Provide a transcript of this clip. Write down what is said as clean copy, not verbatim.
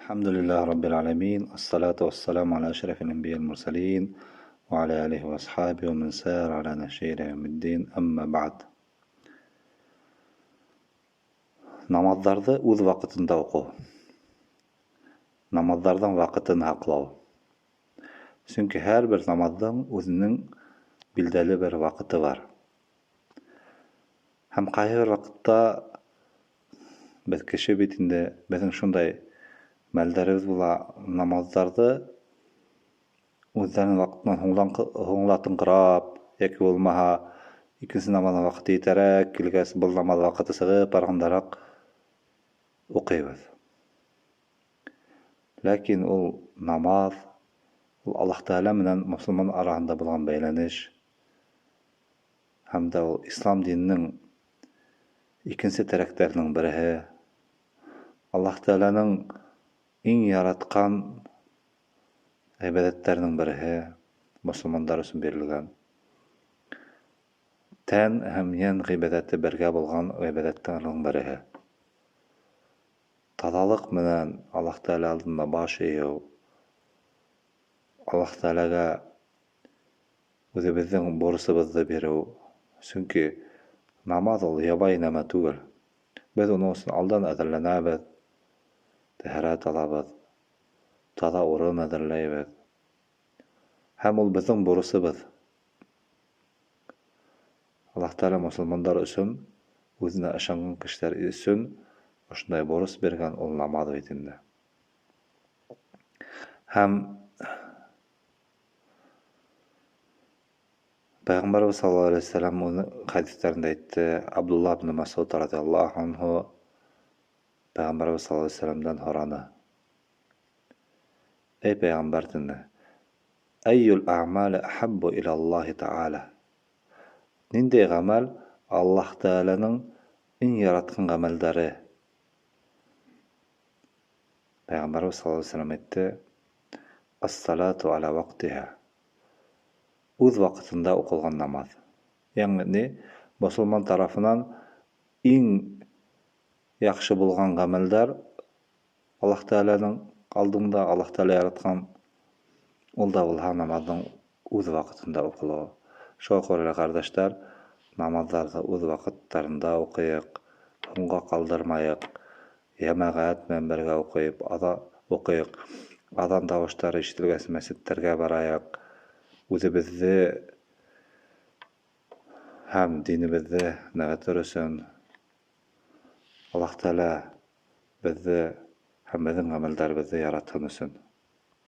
الحمد لله رب العالمين، الصلاة والسلام على أشرف الأنبياء المرسلين وعلى آله وأصحابه ومن سار على نهجه إلى يوم الدين. أما بعد, namazlarda o'z vaqtida o'qu. Namazlardan vaqtini haqlao. Çünki her bir namazdan özünün bildeli bir vaqti var. Hem qaysi bir vaqtda biz kişi bitinde bizim şunday melderimiz bula namazlarda özlerinin vaqtından hoňlatyn qırap, eki bolmaha ikinci namazdan vaqti ýeterek, kilgäs bu namaz vaqti sygyp bargandarak okuýbuz. Lakin ol namaz, ol Allah Taala bilen musulman arasında bolan beýleniş, hamda ol İslam dininiň ikinci tereklerinden biri, Allah Taalanyň iň yaratkan ibadetlerinden biri, musulmanlar üçin berilgen. Tän hem ýen gybadety berge bolgan ibadetlerden biri. Tazalyk bilen Allah Taala aldynda baş eýýäw. Allah Taalaga özübizden borçybyzdy berew. Çünki namaz ol ýabaý näme tugel. Biz onu üçin aldan äderlenäbez, täherat alabız, taza orun äderleýbez. Hem ol biziň borçybyz. Allah Taala musulmanlar üçin, özüne aşangan kişiler üçin oşunday borç bergen ol namaz wagtynda. Hem Peygamberimiz sallallahu aleyhi ve sellem onu hadislerinde etti. Abdullah ibn Mas'ud radıyallahu anhu Peygamberimiz sallallahu aleyhi ve sellem'den horany. Ey Peygamber dinle. Eyyul a'mali ahabbu ila Allah Taala. Ninde gamel Allah Taalanyň iň yaratgan gamellary. Peygamberimiz sallallahu aleyhi ve sellem etti. As-salatu ala waqtiha. Öz wagtynda okulgan namaz. Yani musulman tarafından iň ýaxşy bolgan gameller Allah Taalanyň aldynda Allah Taala yaratgan olda bolhan namazyň öz wagtynda okulaw. Şoňa görä kardeşler, namazlarda öz wagtlarynda okuýak, onga kaldyrmaýak, ýamagat bilen birge okuýup, okuýak. Azan dawuşlary işitilgen mescitlerge baraýak. Özübizi hem dinimizi nägetürüsün. Allah Taala bizi hem bizim amellerimizi yaratgan üçin